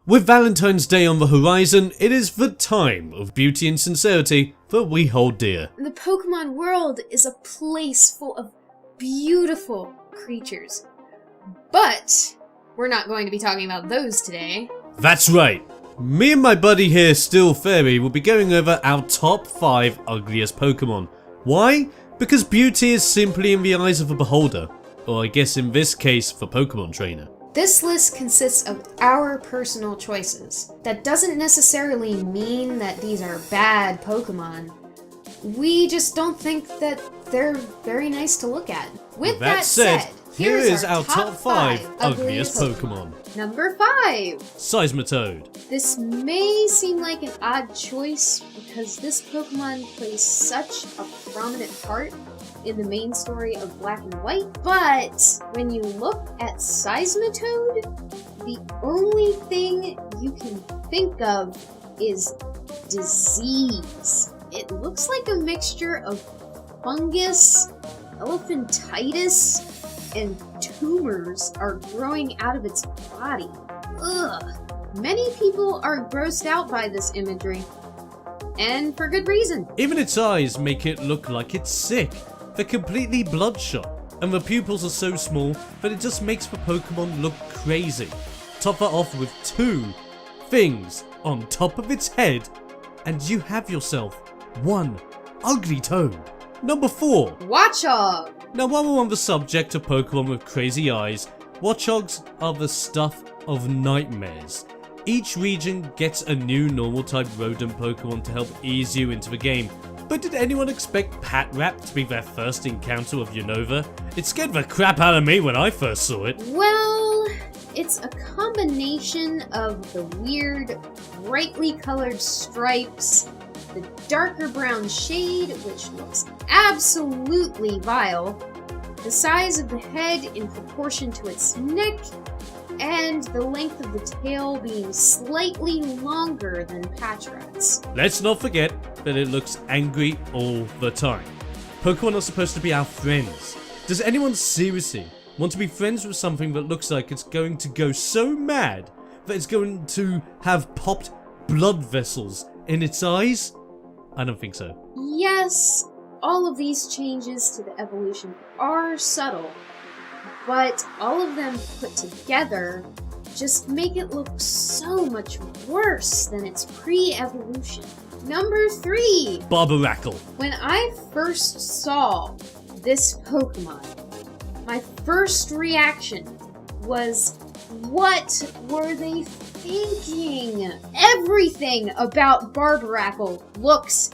With Valentine's Day on the horizon, it is the time of beauty and sincerity that we hold dear. The Pokemon world is a place full of beautiful creatures. But we're not going to be talking about those today. That's right. Me and my buddy here, Still Fairy, will be going over our top 5 ugliest Pokemon. Why? Because beauty is simply in the eyes of the beholder. Or I guess in this case, the Pokemon trainer. This list consists of our personal choices. That doesn't necessarily mean that these are bad Pokemon. We just don't think that they're very nice to look at. With that said, here is our top 5 ugliest Pokemon. Number 5! SEISMITOAD. This may seem like an odd choice because this Pokemon plays such a prominent part in the main story of Black and White, but when you look at SEISMITOAD, the only thing you can think of is disease. It looks like a mixture of fungus, elephantitis, and tumors are growing out of its body. Ugh. Many people are grossed out by this imagery, and for good reason. Even its eyes make it look like it's sick. They're completely bloodshot, and the pupils are so small that it just makes the Pokemon look crazy. Top that off with 2 things on top of its head, and you have yourself one ugly toad. Number 4. WATCHOG! Now while we're on the subject of Pokemon with crazy eyes, WATCHOGs are the stuff of nightmares. Each region gets a new normal type rodent Pokemon to help ease you into the game. But did anyone expect Patrat to be their first encounter with Unova? It scared the crap out of me when I first saw it. Well, it's a combination of the weird, brightly colored stripes, the darker brown shade, which looks absolutely vile, the size of the head in proportion to its neck, and the length of the tail being slightly longer than Patrat's. Let's not forget that it looks angry all the time. Pokemon are supposed to be our friends. Does anyone seriously want to be friends with something that looks like it's going to go so mad that it's going to have popped blood vessels in its eyes? I don't think so. Yes, all of these changes to the evolution are subtle, but all of them put together just make it look so much worse than its pre-evolution. Number 3! BARBARACLE. When I first saw this Pokemon, my first reaction was, what were they thinking? Everything about BARBARACLE looks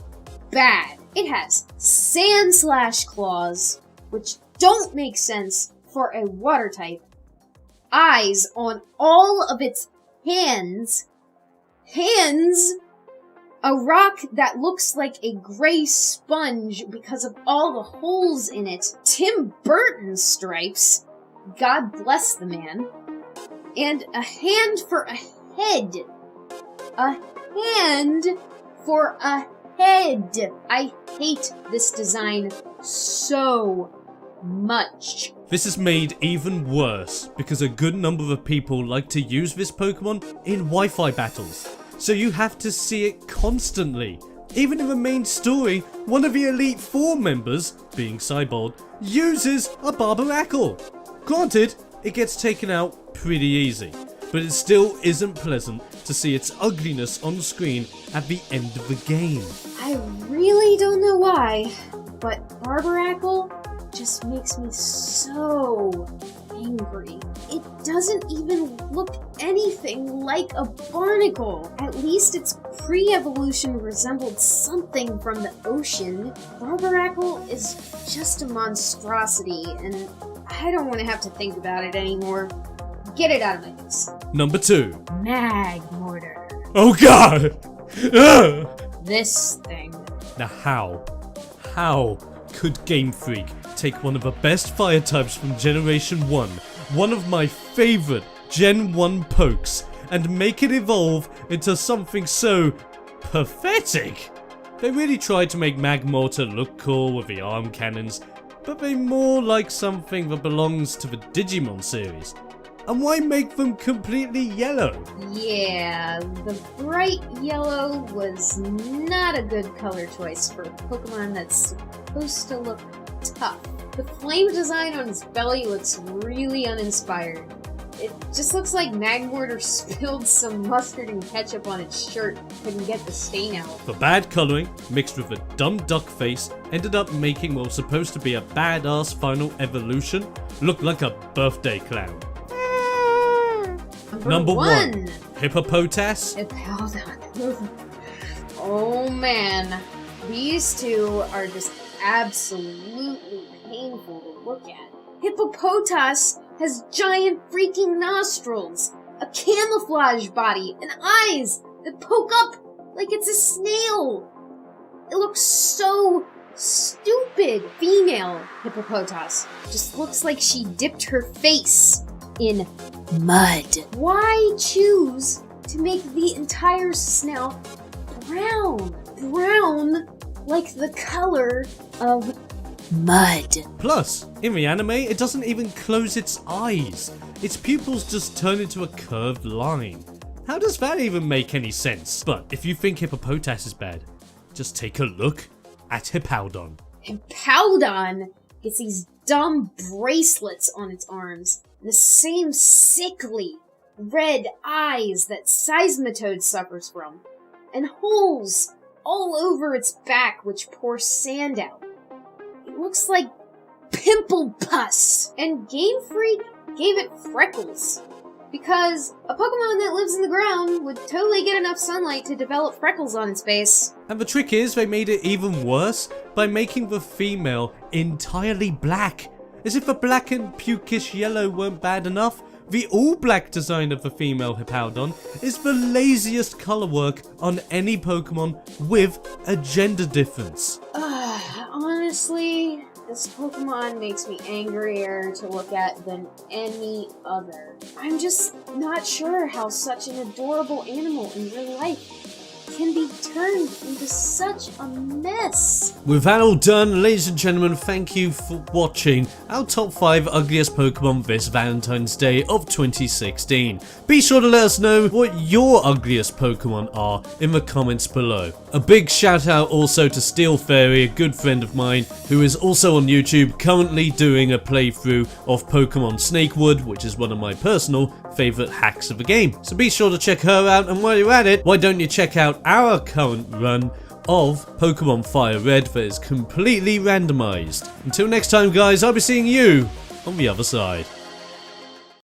bad. It has sand/claws, which don't make sense for a water type, eyes on all of its hands, a rock that looks like a gray sponge because of all the holes in it, Tim Burton stripes, God bless the man, and a hand for a head. A hand for a head. I hate this design so much. This is made even worse because a good number of people like to use this Pokemon in Wi-Fi battles, so you have to see it constantly. Even in the main story, one of the Elite Four members, being Cyborg, uses a BARBARACLE. Granted, it gets taken out pretty easy, but it still isn't pleasant to see its ugliness on screen at the end of the game. I really don't know why, but BARBARACLE just makes me so angry. It doesn't even look anything like a barnacle. At least its pre-evolution resembled something from the ocean. BARBARACLE is just a monstrosity, and I don't want to have to think about it anymore. Get it out of my face. Number 2. MAGMORTAR. Oh god! Ugh! This thing. Now how could Game Freak take one of the best fire types from Generation 1, one of my favourite Gen 1 pokes, and make it evolve into something so pathetic? They really tried to make MAGMORTAR look cool with the arm cannons, but they more like something that belongs to the Digimon series. And why make them completely yellow? Yeah, the bright yellow was not a good color choice for a Pokemon that's supposed to look tough. The flame design on its belly looks really uninspired. It just looks like Magmortar spilled some mustard and ketchup on its shirt, couldn't get the stain out. The bad colouring, mixed with a dumb duck face, ended up making what was supposed to be a badass final evolution look like a birthday clown. Number 1. Hippopotas. Hippowdon. Oh man, these two are just absolutely painful to look at. Hippopotas has giant freaking nostrils, a camouflage body, and eyes that poke up like it's a snail. It looks so stupid. Female Hippopotas just looks like she dipped her face in mud. Why choose to make the entire snout brown? Brown like the color of mud. Plus, in the anime, it doesn't even close its eyes. Its pupils just turn into a curved line. How does that even make any sense? But if you think Hippopotas is bad, just take a look at Hippowdon. Hippowdon gets these dumb bracelets on its arms, and the same sickly red eyes that SEISMITOAD suffers from, and holes all over its back which pour sand out. It looks like pimple pus. And Game Freak gave it freckles, because a Pokemon that lives in the ground would totally get enough sunlight to develop freckles on its face. And the trick is, they made it even worse by making the female entirely black. As if the black and pukish yellow weren't bad enough, the all-black design of the female Hippowdon is the laziest color work on any Pokemon with a gender difference. Honestly, this Pokemon makes me angrier to look at than any other. I'm just not sure how such an adorable animal in real life can be turned into such a mess. With that all done, ladies and gentlemen, thank you for watching our top 5 ugliest Pokemon this Valentine's Day of 2016. Be sure to let us know what your ugliest Pokemon are in the comments below. A big shout out also to Steel Fairy, a good friend of mine, who is also on YouTube currently doing a playthrough of Pokemon Snakewood, which is one of my personal favourite hacks of the game. So be sure to check her out, and while you're at it, why don't you check out our current run of Pokemon Fire Red that is completely randomized. Until next time guys, I'll be seeing you on the other side.